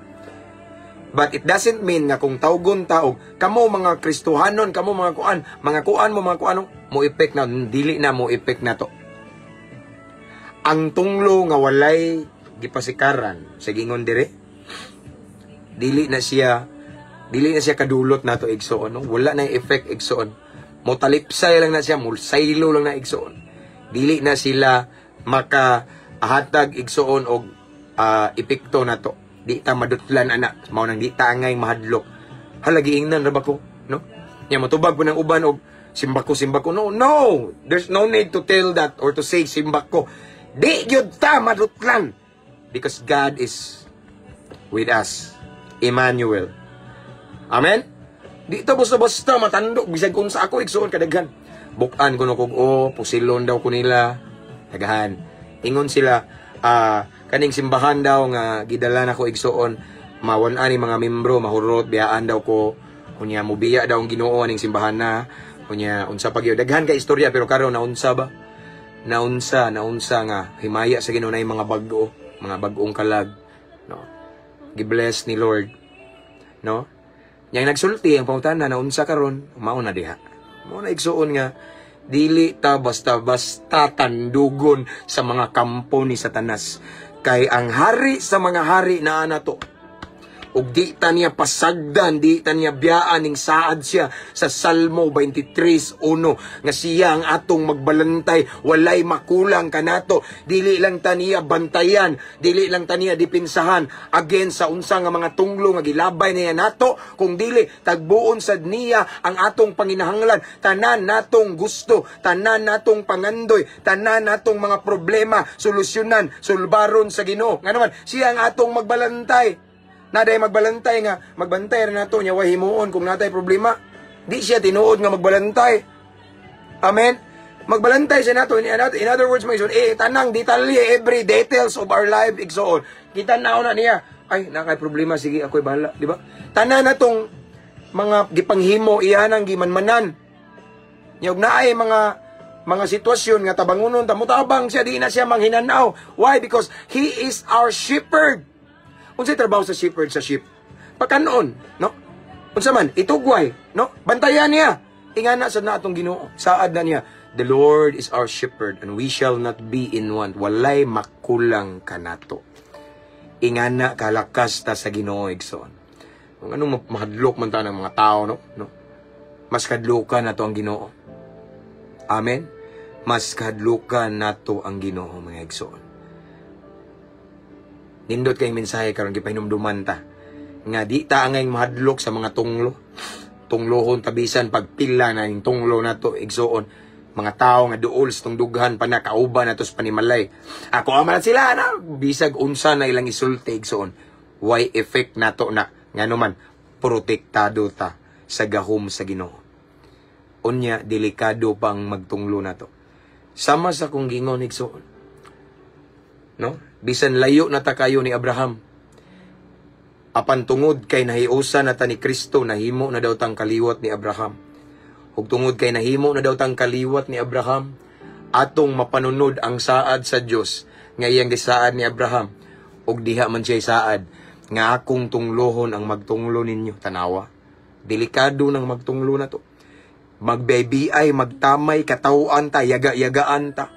But it doesn't mean nga kung tawgon taog, kamo mga Kristohanon, kamo mga kuan mo mga kuano, mo effect na dili na mo effect na to. Ang tunglo nga walay gipasikaran sa gingon dire dili na siya kadulot nato igsoon, no? Wala na effect igsoon. Motalipsay lang na siya, mulsaylo lang na igsoon. Dili na sila makahatag igsoon og epekto nato. Di ta madutlan ana, mao nang di ta angay mahadlok. Halagi ingnan ra ba ko, no? Nya matubag po ng uban og simbako. No, there's no need to tell that or to say simbako. Di yun ta madutlan. Because God is with us. Emmanuel. Amen? Di ito basta-basta matandok. Bisag kung sa ako, igsoon kadaghan. Bukan ko no kung pusilon daw ko nila. Dagahan. Ingon sila, kaning simbahan daw nga gidala na ko igsoon. Mawan ani mga membro, mahurot, biyaan daw ko. Kunya, mubiya daw ang Ginoo aning simbahan na. Kunya, unsa pag yun. Daghan ka istorya, pero karon naunsa ba? Naunsa nga himaya sa Ginoo na yung mga bagong kalag, no? Gibless ni Lord, no? Yang nagsulti ang pangutana na unsa karon mao na diha. Mao na igsuon nga dili ta basta-basta tandugon sa mga kampo ni Satanas kay ang hari sa mga hari naa nato. ug di ta niya pasagdan, di ta niya biyaan ning saad siya sa Salmo 23:1 nga siya ang atong magbalantay, walay makulang kanato. Dili lang ta niya bantayan, dili lang ta niya dipinsahan against sa unsa nga mga tunglo nga gilabay niya nato, kung dili tagbuon sad niya ang atong panginahanglan, tanan natong gusto, tanan natong pangandoy, tanan natong mga problema, solusyonan, sulbaron sa Ginoo. Nga naman, siya ang atong magbalantay. Naday magbalantay nga, magbantay na nato niya wahimuon kung natay problema. Di siya tinuod nga magbalantay. Amen? Magbalantay siya nato. In other words, tanang detalye, every details of our life, igsoon. Kita na na niya, ay, nakay problema, sige, ako'y bahala. Di ba? Tanan natong mga gipanghimo, iyanang gimanmanan. Yung naay mga sitwasyon nga tabangunon, tamutabang siya, di na siya manghinanaw. Why? Because He is our shepherd. Unsay trabaho sa shepherd sa sheep? Pagkanoon, no? Unsa man, itugway, no? Bantayan niya. Ingana sa na atong Ginoo. Saad na niya, the Lord is our shepherd and we shall not be in want. Walay makulang kanato. Ingana kalakas ta sa Ginoo, igsoon. Kung anong mahadlok man ta ng mga tao, no? Mas kadlukan nato ang Ginoo. Amen? Mas kadlukan nato ang Ginoo, mga igsoon. Nindot kayong mensahe karon gipahinumduman ta nga di ta angay mahadlok sa mga tunglohon tabisan pagpila na yung tunglo nato igsoon, mga tao nga duol sa tungdughan pa na kauban nato sa panimalay. Ako aman sila na bisag unsa na ilang isulti igsoon, why effect nato na ngano man protektado ta sa gahom sa Ginoo. Unya delikado pang magtunglo nato. Sama sa kung gingon igsoon, no? Bisan layo na ta kayo ni Abraham. Apan tungod kay nahiusa na ta ni Kristo, nahimo na daw tang kaliwat ni Abraham. Ug tungod kay nahimo na daw tang kaliwat ni Abraham, atong mapanunod ang saad sa Dios nga iyang gisaad ni Abraham. Ug diha man siya saad nga akong tunglohon ang magtunglo ninyo. Tanawa, delikado nang magtunglo na to. Magbaybiay, magtamay, katawaan ta, yaga-yagaan ta.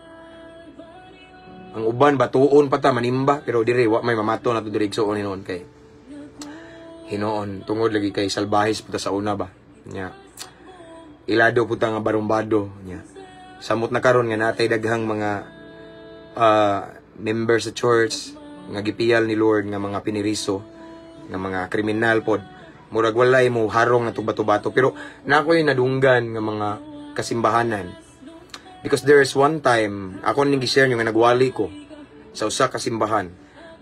Ang uban batuon pa ta manimba, pero diri wa may mamato na to diri igsoon hinuon kay hinoon tungod lagi kay salbahis puta sa una ba nya. Ilado puta nga barumbado nya. Samot na karon nga natay daghang mga members sa church nga gipiyal ni Lord nga mga piniriso nga mga kriminal pod. Murag walay mo harong nga bato-bato, pero nakoy nadunggan nga mga kasimbahanan. Because there is one time, ako ning gi-share nyo nga nagwali ko sa usa ka simbahan.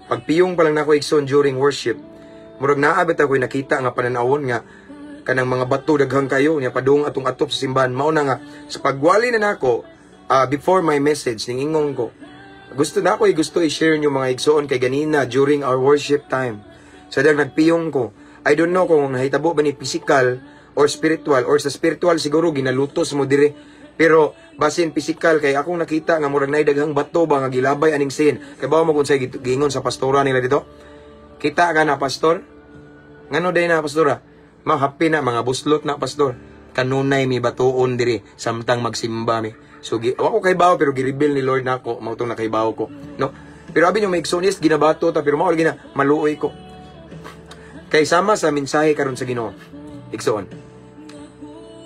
Pagpiyong pa lang nako igsoon during worship, murag naabot ako nakita nga pananawon nga kanang mga bato daghang kayo nya padung atong atop sa simbahan. Mao na nga sa pagwali na nako, before my message ning ingong ko, gusto i-share nyo mga igsoon kay ganina during our worship time. Sa dag nagpiyong ko, I don't know kung nahitabo ba ni physical or spiritual, or sa spiritual siguro ginalutos mo dire. Pero basin physical kay akong nakita nga murag nay daghang bato ba nga gilabay aning sin. Kay bawo mo kun say gingon sa pastora nila dito. Kita ka na pastor? Ngano day na pastora? Mahappy na mga buslot na pastor. Kanunay mi batuon diri samtang magsimba mi. So ako kay bawo pero gireveal ni Lord nako mao tong nakaybaw ko, no? Pero abi yung maigsonis ginabato ta pero mao gina maluoy ko. Kay sama sa mensahe karon sa Ginoo. Igsoon.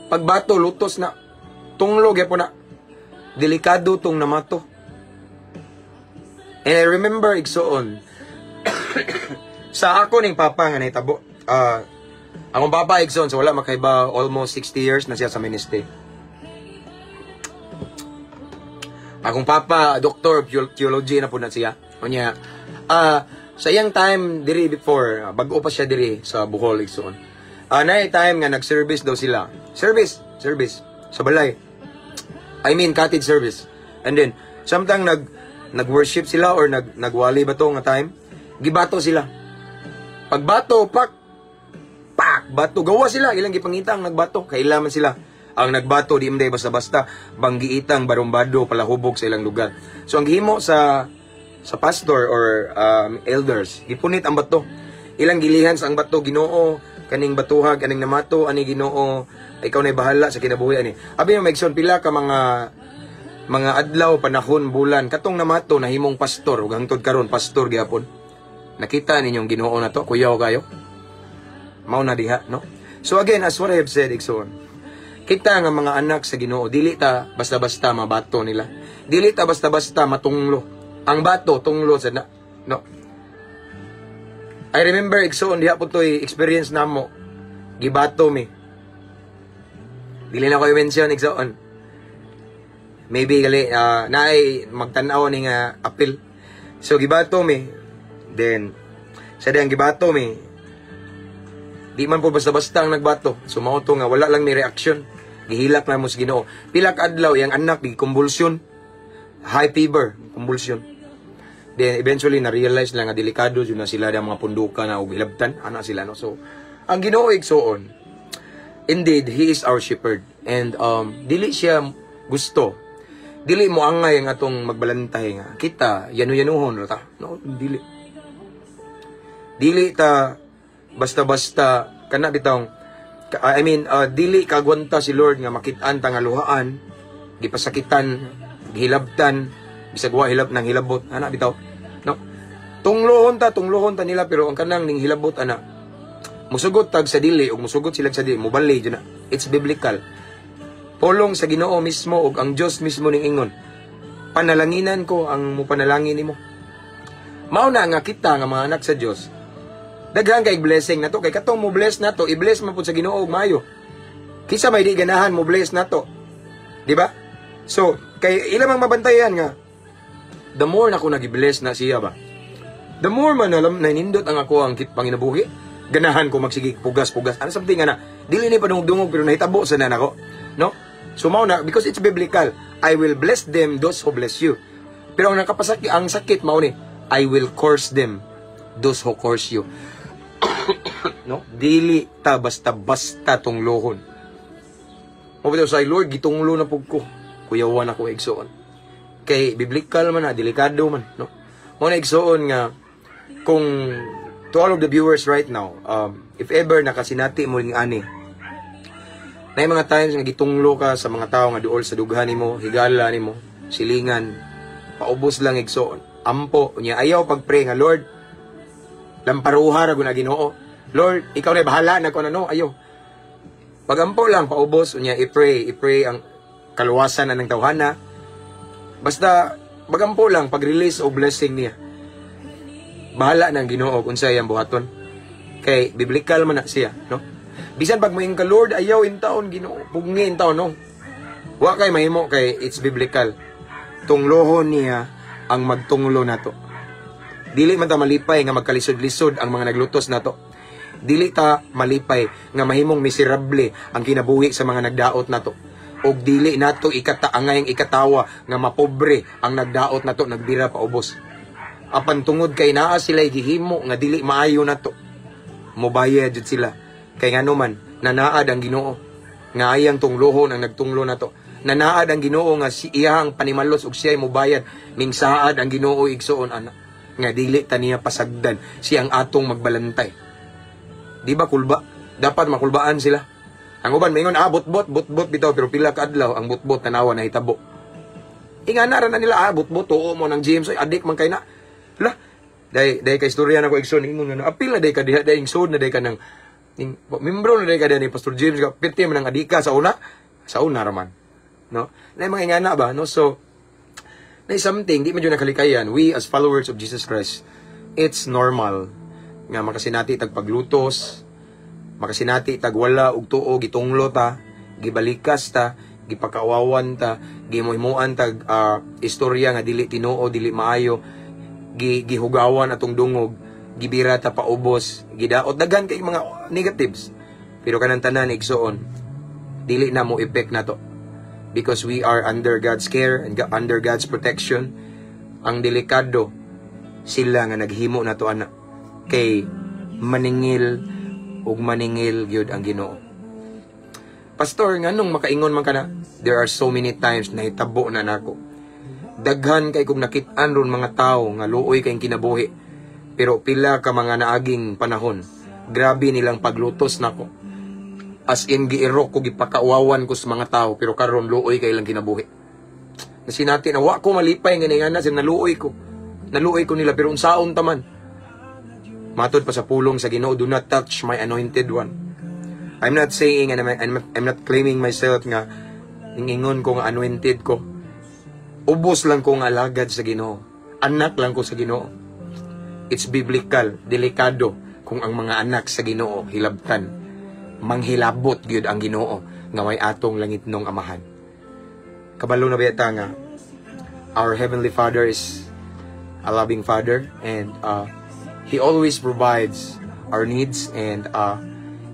Pagbato lutos na tunglo gyapon na delikado tong namato. And I remember igsoon sa ako ning papa nga nahitabo. Akong papa igsoon so wala makaiba almost 60 years na siya sa ministry. Akong papa doctor theology na po na siya. Unya sa iyang time diri before bag-o pa siya diri sa Bohol igsoon. Na time nga nag-service daw sila. Service sa balay. I mean cottage service. And then samtang nag-worship sila or nagwali ba to nga time, gibato sila. Pagbato pak bato gawa sila ilang gipangita ang nagbato, kailaman sila. Ang nagbato di imday basta-basta banggiitang barumbado palahubog sa ilang lugar. So ang gihimo sa pastor or elders, gipunit ang bato. Ilang gilihan sa ang bato, Ginoo, kaning batuhag kaning namato ani Ginoo, ikaw na'y bahala sa kinabuhi ani. Abi yung maigsoon pila ka mga adlaw, panahon, bulan katong namato nahimong pastor ug hangtod karon pastor gyapon. Nakita ninyong Ginoo na to, kuyaw kayo. Mao na diha, no? So again, as what I have said, Igsoon, kita nga mga anak sa Ginoo, dili ta basta-basta mabato nila. Dili ta basta-basta matunglo. Ang bato tunglo sa na, no. I remember Igsoon diha po toy experience namo. Gibato mi. Dili na ko i-mention Igsoon. Maybe gali naay magtan-aw ni nga apil. So gibato mi. Then sa diyang gibato mi, di man po basta-basta ang nagbato. So mao to nga wala lang ni reaction. Gihilak na mo sa Ginoo. Pila ka adlaw yang anak di convulsion, high fever, convulsion. Then eventually na-realize lang nga delikado yun na sila ang mga pundukan na ug hilabtan ana sila, no. So ang Ginoo igsoon, indeed he is our shepherd, and dili siya gusto, dili mo angay ang atong magbalantay nga kita yanu-yanuhon ra ta, no. Dili ta basta-basta kana bitong dili kagwanta si Lord nga makit-an ta nga luhaan, gipasakitan, gihilabtan, bisag wa hilab nang hilabot ana bitaw, no. Tunglohon ta nila, pero ang kanang ning hilabot ana musugot tag sa dili ug musugot sila sa dili, mubali jud na. It's biblical. Pulong sa Ginoo mismo ug ang Dios mismo ning ingon, panalanginan ko ang mupanalangin nimo. Mao na nga kita nga mga anak sa Dios, daghan kay blessing nato, kay katong mo bless nato, i-bless man pud sa Ginoo og maayo. Kisa may di ganahan mo bless nato, di ba? So kay ilang mabantayan nga, the more na ko nagi-bless na siya ba, the more man alam na nindot ang ako ang panginabuhi, ganahan ko magsige pugas-pugas. Ano something nga na dili ni padungog-dungog pero nahitabo sa nako, no? So mao na, because it's biblical, I will bless them those who bless you. Pero ang nakapasakit, ang sakit mao ni, I will curse them those who curse you. No, dili ta basta-basta tunglohon. Mo bitaw say Lord, gitunglo na pug ko, kuyawan ako igsoon. Kay biblical man na, delikado man, no. Mo na igsoon nga, kung to all of the viewers right now, if ever nakasinati mo ning ani, na mga times nga gitunglo ka sa mga tao nga duol sa dughan nimo, higala nimo, silingan, paubos lang igsoon, ampo unya ayaw pagpray nga Lord, lamparuha ra gud na Ginoo, Lord ikaw na bahala na kun ano, ayaw. Pagampo lang paubos unya, i-pray ang kaluwasan ng tawhana. Basta bagampo lang pag-release o blessing niya. Bahala ng Ginoo kung siya ang buhaton. Kay biblical man na siya, no? Bisan pag moing ka Lord, ayaw in taon Ginoo, pugni in taon, no? Wa kay mahimo, kay it's biblical. Tunglohon niya ang magtunglo nato. Dili man ta malipay nga magkalisod-lisod ang mga naglutos nato. Dili ta malipay nga mahimong miserable ang kinabuhi sa mga nagdaot nato. Og dili nato ikataangay ikatawa nga mapobre ang nagdaot nato, nagbira pa ubos. Apan tungod kay naa sila gihimo nga dili maayo nato, mobayad jud sila. Kay ngano man nanaad ang Ginoo nga ayang tunglohon ang nagtunglo nato. Nanaad ang Ginoo nga iyang panimalos ug siya mobayad, ning saad ang Ginoo igsoon ana nga dili ta niya pasagdan siyang atong magbalantay. Di ba kulba? Dapat makulbaan sila. Ang uban maingon butbot bitaw, pero pila ka adlaw ang butbot tanawa na hitabo. Ingana ra na nila butbot tuo mo ng James ay adik man kay na. La, day kay istorya na ko igsoon ingon na apil na day ka diha day sud na day ka nang membro na day ka ni Pastor James ka pirti man ang adika sa una ra man, no? Na mga ingana ba, no? So na something di man jud nakalikayan, we as followers of Jesus Christ, it's normal nga makasinati tag paglutos, makasinati tag wala ug tuo gitunglo ta, gibalikas ta, gipakawawan ta, gimuhimuan tag istorya nga dili tinuo, dili maayo, gihugawan atong dungog, gibira ta paubos, gidaot daghan kay mga negatives. Pero kanang tanan igsoon, dili na mo effect nato. Because we are under God's care and under God's protection. Ang delikado sila nga naghimo nato ana, kay maningil ug maningil gyud ang Ginoo. Pastor, nganong makaingon man kana? There are so many times na hitabo na nako. Daghan kay kung nakit-an ron mga tao nga luoy kay kinabuhi. Pero pila ka mga naaging panahon, grabe nilang paglutos nako. As in giirok ko, gipakauwawan ko sa mga tao, pero karon luoy kay ilang kinabuhi. Nasinati na wa ko malipay nga nga na naluoy ko. Naluoy ko nila pero unsaon taman. Matod pa sa pulong sa Ginoo, do not touch my anointed one. I'm not saying and I'm not claiming myself nga ningingon ko nga anointed ko. Ubos lang ko nga alagad sa Ginoo. Anak lang ko sa Ginoo. It's biblical, delikado kung ang mga anak sa Ginoo hilabtan. Manghilabot gyud ang Ginoo nga may atong langit nung amahan. Kabalo na biyata nga our Heavenly Father is a loving Father, and He always provides our needs, and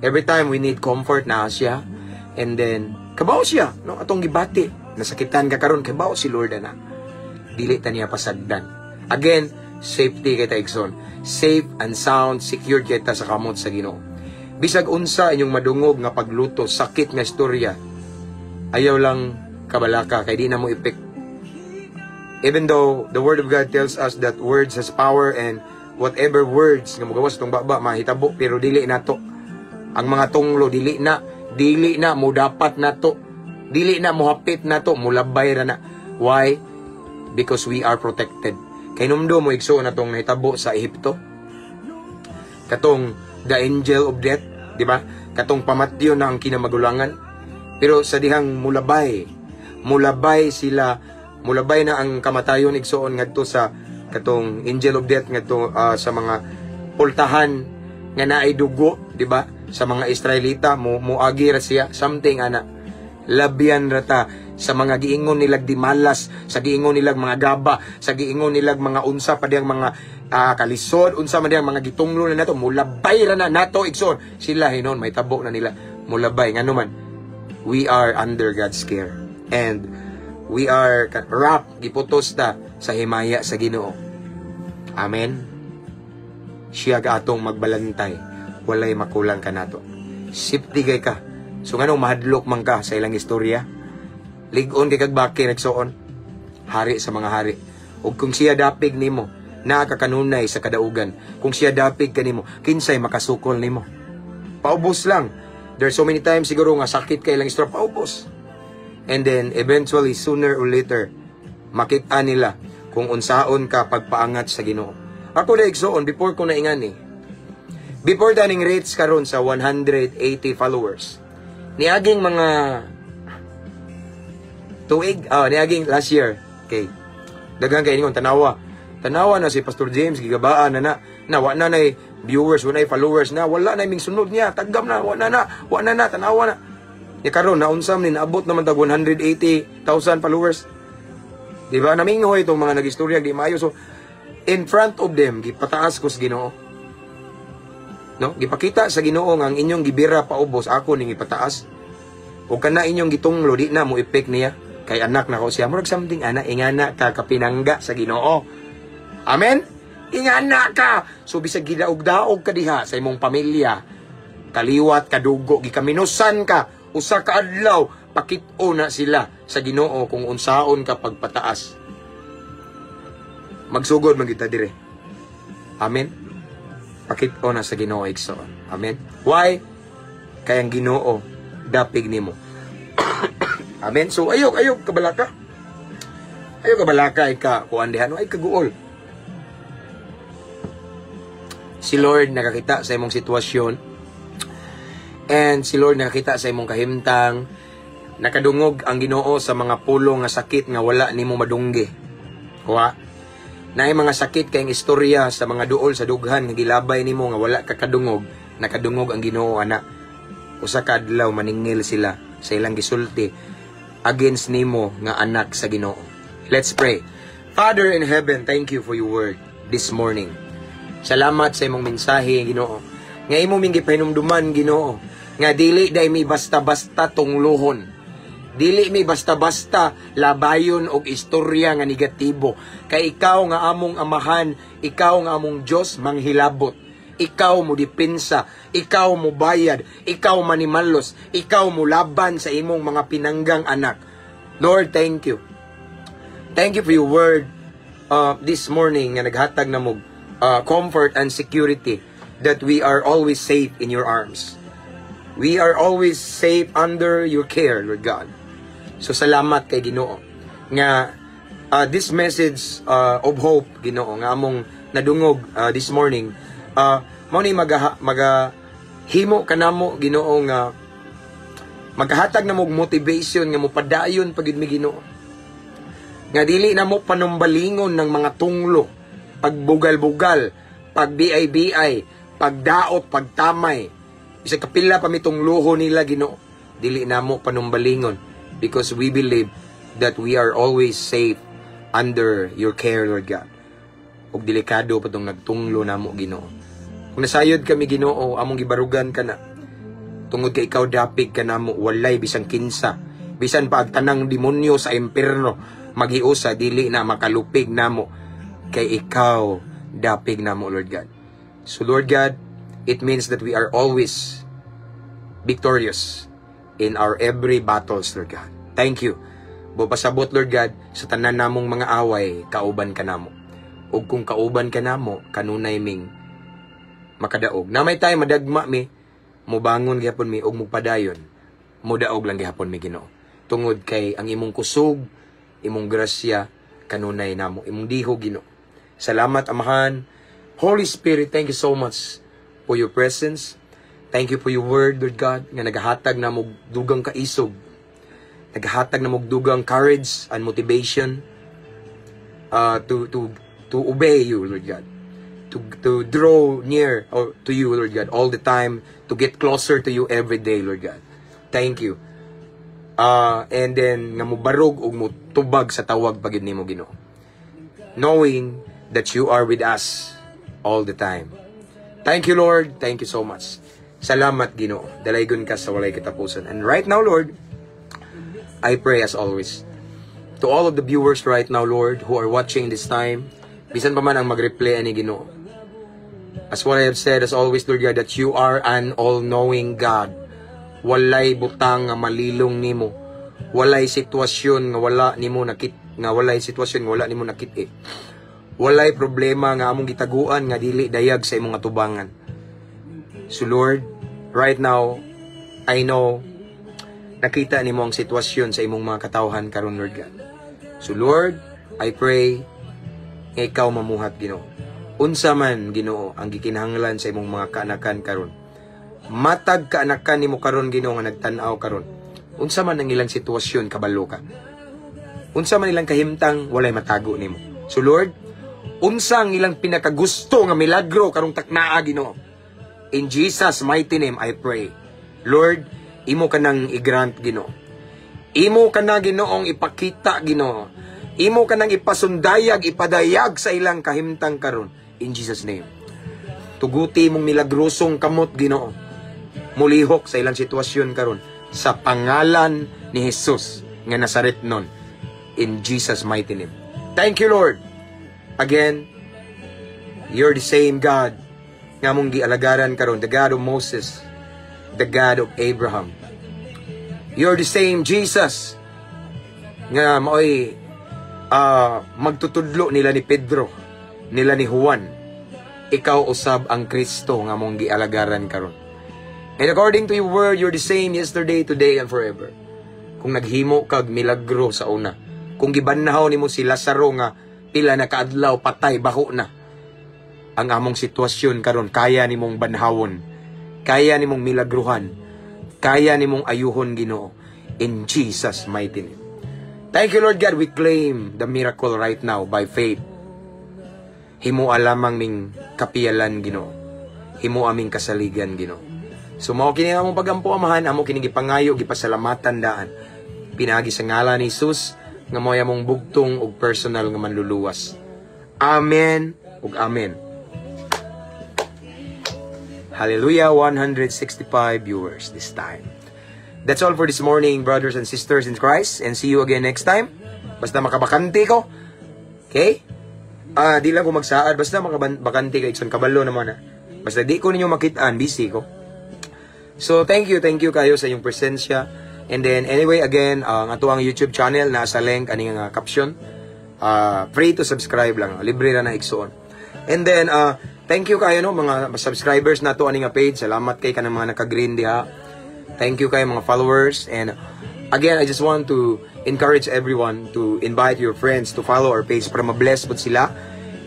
every time we need comfort na siya, and then kabaw siya no atong gibati nasakitan ka karon, kabaw si Lord na dili ta niya pasagdan. Again, safety kita igsoon, safe and sound, secured kita sa kamot sa Ginoo. Bisag unsa inyong madungog nga pagluto, sakit nga istorya, ayaw lang kabalaka kay di na mo epek. Even though the Word of God tells us that words has power, and whatever words nga mogawas tong baba mahitabo, pero dili nato. Ang mga tunglo dili na mo dapat nato. Dili na mo hapit nato, mulabay ra na. Why? Because we are protected. Kay numdo mo igsuon natong nahitabo sa Ehipto. Katong the angel of death, di ba? Katong pamatyo na ang kinamagulangan. Pero sa dihang mulabay sila, mulabay na ang kamatayon igsuon ngadto sa katong angel of death ngadto sa mga pultahan nga naay dugo, di ba? Sa mga Israelita moagi ra siya, something ana. Labyan rata sa mga giingon nilag di malas, sa giingon nilag mga gaba, sa giingon nilag mga unsa pa diyang mga kalisod, unsa man diyang mga gitunglo na nato, mulabay ra na nato igsoon. Sila hinon may tabo na nila, mulabay ngano man. We are under God's care, and we are wrapped, giputos ta sa himaya sa Ginoo. Amen. Siya atong magbalantay, walay makulang ka nato. Siptigay ka. So nganong mahadlok man ka sa ilang istorya, ligon kay kag baki nagsuon, hari sa mga hari. Ug kung siya dapig nimo, nakakakanunay sa kadaugan. Kung siya dapig kanimo, kinsay makasukol nimo. Paubos lang. There's so many times siguro nga sakit kay ilang istorya, paubos. And then eventually sooner or later makita nila kung unsaon ka pagpaangat sa Ginoo. Ako na igsoon before ko naingani. Before daning rates karon sa 180 followers. Niaging mga tuig, niaging last year. Okay. Daghang kay ningon tanawa. Tanawa na si Pastor James gigabaan na wa na nay viewers, wa na followers na, wala na ming sunod niya, tagam na, wa na tanawa na. Ni karon naunsam ni naabot naman tag 180,000 followers. Di ba? Namingoy itong mga nag-istorya di maayo. So in front of them gipataas ko sa Ginoo. No? Gipakita sa Ginoo nga ang inyong gibira paubos, ako ning ipataas. O kana inyong gitunglo di na mo epek niya kay anak na ko siya. Murag something ana ingana ka kapinangga sa Ginoo. Amen. Ingana ka. So bisag gidaog-daog ka diha sa imong pamilya, kaliwat kadugo gikaminusan ka, usa ka adlaw pakit-o na sila sa Ginoo kung unsaon ka pagpataas. Magsugod man kita dire. Amen. Pakit-o na sa Ginoo igsoon. Amen. Why? Kay ang Ginoo dapig nimo. Amen. So ayok kabalaka. Ayok kabalaka ika kuan diha no ay kaguol. Si Lord nakakita sa imong sitwasyon, and si Lord nakakita sa imong kahimtang. Nakadungog ang Ginoo sa mga pulong nga sakit nga wala nimo madunggi. Kuha naay mga sakit kayong istorya sa mga duol sa dughan nga gilabay nimo nga wala ka kadungog, nakadungog ang Ginoo ana. Usa ka adlaw maningil sila sa ilang gisulti against nimo nga anak sa Ginoo. Let's pray. Father in heaven, thank you for your word this morning. Salamat sa imong mensahe, Ginoo. Nga imo ming gipahinumduman, Ginoo, nga dili day mi basta-basta tunglohon. Dili mi basta-basta labayon og istorya nga negatibo. Kay ikaw nga among amahan, ikaw nga among Dios manghilabot. Ikaw mo depensa, ikaw mo bayad, ikaw manimalos, ikaw mo laban sa imong mga pinanggang anak. Lord, thank you. Thank you for your word this morning nga naghatag na mo comfort and security that we are always safe in your arms. We are always safe under your care, Lord God. So salamat kay Ginoo nga this message of hope, Ginoo, nga among nadungog this morning Mao ni himo kanamo Ginoo nga maghatag na mo motivation nga mopadayon pagid mi Ginoo. Nga dili na mo panumbalingon ng mga tunglo, pagbugal-bugal, pagbiay-biay, pagdaot, pagtamay. Isa kapila pa mitong luho nila Ginoo. Dili na mo panumbalingon because we believe that we are always safe under your care, Lord God. Ug delikado pa tong nagtunglo namo Ginoo. Kung nasayod kami Ginoo, among gibarugan ka na. Tungod kay ikaw dapig ka namo, walay bisang kinsa. Bisan pa ang tanang demonyo sa impierno, maghiusa dili na makalupig namo kay ikaw dapig namo, Lord God. So Lord God, it means that we are always victorious in our every battles, Lord God. Thank you. Bupasabot, Lord God, sa tanan namong mga away, kauban ka namo. Ug kung kauban ka namo, kanunay ming makadaog. Na may tayo madagma mi, mubangon gihapon mi ug mupadayon. Mudaog lang gihapon mi Ginoo. Tungod kay ang imong kusog, imong grasya kanunay namo, imong diho Ginoo. Salamat Amahan. Holy Spirit, thank you so much for your presence. Thank you for your word, Lord God, nga nagahatag na mo dugang kaisog. Nagahatag na mo dugang courage and motivation to obey you, Lord God. To draw near to you, Lord God, all the time, to get closer to you every day, Lord God. Thank you. And then, nga mo barog o mo tubag sa tawag pagid nimo Ginoo. Knowing that you are with us all the time. Thank you, Lord. Thank you so much. Salamat, Ginoo. Dalaygon ka sa walay katapusan. And right now, Lord, I pray as always, to all of the viewers right now, Lord, who are watching this time, bisan pa man ang mag-replay ani Ginoo. As what I have said, as always, Lord God, that you are an all-knowing God. Walay butang nga malilong nimo. Walay sitwasyon nga wala nimo walay sitwasyon nga wala nimo nakit-i. Walay problema nga among gitaguan nga dili dayag sa imong atubangan. So Lord, right now, I know nakita nimo ang sitwasyon sa imong mga katawhan karon, Lord God. So Lord, I pray nga ikaw mamuhat Ginoo. Unsa man Ginoo ang gikinahanglan sa imong mga kaanakan karon. Matag kaanakan nimo karon Ginoo nga nagtan-aw karon. Unsa man ang ilang sitwasyon kabalo ka. Unsa man ilang kahimtang walay matago nimo. So Lord, unsa ang ilang pinakagusto nga milagro karong taknaa Ginoo. In Jesus mighty name I pray. Lord, imo kanang i-grant Ginoo. Imo kana Ginoong ipakita Ginoo. Imo kanang ipasundayag, ipadayag sa ilang kahimtang karon. In Jesus name. Tuguti mong milagrosong kamot Ginoo. Mulihok sa ilang sitwasyon karon sa pangalan ni Jesus nga Nazaretnon. In Jesus mighty name. Thank you, Lord. Again, you're the same God nga mong gialagaran karon, the God of Moses, the God of Abraham. You're the same Jesus nga maoy magtutudlo nila ni Pedro, nila ni Juan. Ikaw usab ang Kristo nga mong gialagaran karon. And according to your word, you're the same yesterday, today, and forever. Kung naghimo kag milagro sa una, kung gibanhaw nimo si Lazaro nga pila na kaadlaw patay baho na, ang among sitwasyon karon kaya nimong banhawon, kaya nimong milagruhan, kaya nimong ayuhon Ginoo. In Jesus mighty name. Thank you, Lord God. We claim the miracle right now by faith. Himo alamang ming kapiyalan Ginoo. Himo aming kasaligan Ginoo. So mao kini among pagampo Amahan, amo kini gipangayo, gipasalamatan daan. Pinagi sa ngalan ni Jesus nga mao among bugtong ug personal nga manluluwas. Amen ug amen. Hallelujah, 165 viewers this time. That's all for this morning, brothers and sisters in Christ, and see you again next time. Basta makabakante ko. Okay? Di lang ko magsaad, basta makabakante ka, ikson kabalo naman na. Basta di ko ninyo makitaan, busy ko. So, thank you kayo sa iyong presensya. And then, anyway, again, ang ato ang YouTube channel, nasa link, aning caption. Free to subscribe lang, libre na iksoon. And then, thank you kayo, no, mga subscribers na to, aning page. Salamat kay ka ng mga naka-green diha. Thank you kayo mga followers. And again, I just want to encourage everyone to invite your friends to follow our page para ma-bless po sila.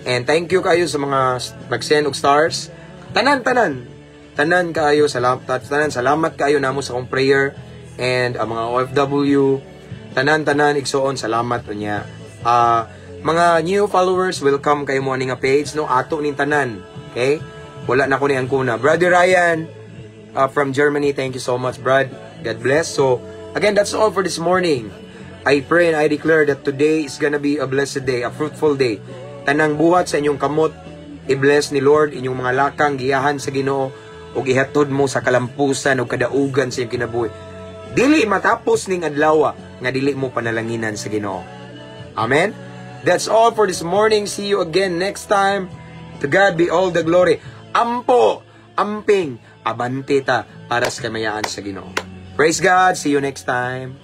And thank you kayo sa mga nag-send og stars. Tanan kaayo, salamat kaayo namo sa akong prayer, and ang mga OFW, tanan igsoon, salamat unya. Mga new followers, welcome kayo mo ani nga page, no? Ato ning tanan, okay? Wala na ko ni ang kuna. Brother Ryan from Germany, thank you so much, Brad. God bless. So, again, that's all for this morning. I pray and I declare that today is gonna be a blessed day, a fruitful day. Tanang buhat sa inyong kamot, i-bless ni Lord inyong mga lakang, giyahan sa Ginoo, o gihatod mo sa kalampusan o kadaugan sa iyong kinabuhi. Dili matapos ning adlaw nga dili mo panalanginan sa Ginoo. Amen? That's all for this morning. See you again next time. To God be all the glory. Ampo, amping, abante ta para sa kamayaan sa Ginoo. Praise God. See you next time.